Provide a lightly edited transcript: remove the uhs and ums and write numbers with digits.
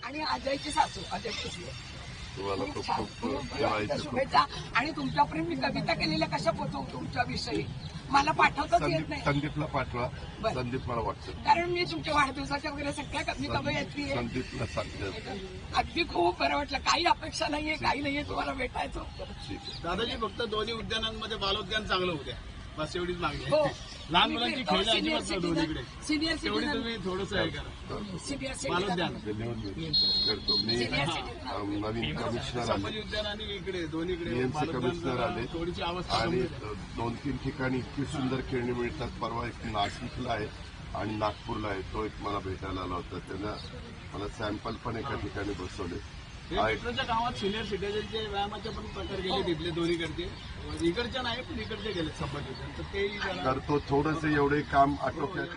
आणि अजयची सासू अजय कुसले. तुम्हाला खूप खूप छान, खूप खूप दिवाळीच्या शुभेच्छा. आणि तुमच्यापर्यंत मी कविता केलेल्या कशा पोचवू तुमच्याविषयी मला पाठवताच येत नाही. संदीपला पाठवा. बरं. संदीप मला व्हॉट्सअप. कारण मी तुमच्या वाढदिवसाच्या वगैरे सगळ्या मी कवयित्री आहे. संदीपला सांगते. अगदी खूप बरं वाटलं. काही अपेक्षा नाहीये, काही नाहीये, तुम्हाला भेटायचं. ठीक आहे. दादाजी फक्त दोन्ही उद्यानांमध्ये बालोद्यान चांगलं होत्या, बस एवढीच मागणी हो. आहे. लहान मुलांची खेळ अजिबात नाही दोन्हीकडे, सिनियर तेवढी सिटीजन तुम्ही थोडंसं हे करा. सिनियर बालोद्यान सिटीजन ते लिहून करतो मी. सिनियर सिटीजन नवीन कमिशनर आले, संभाजी उद्यान आणि इकडे दोन्हीकडे BMC कमिशनर बालोद्यान आले थोडीशी अवस्था आणि गंभीर आहे. 2-3 ठिकाणी इतकी सुंदर खेळणी मिळतात. परवा एक नाशिकला आहे आणि नागपूरला आहे, तो एक मला भेटायला आला होता. त्यांना मला सॅम्पल पण एका ठिकाणी बसवले. हे मेट्रोच्या गावात सिनियर सिटीजनचे व्यायामाचे पण प्रकार गेले तिथले दोन्हीकडचे. इकडच्या नाही पण इकडचे गेले संभाजी उद्यान, तर तेही जरा करतो थोडंसं एवढे काम आटोक्यात.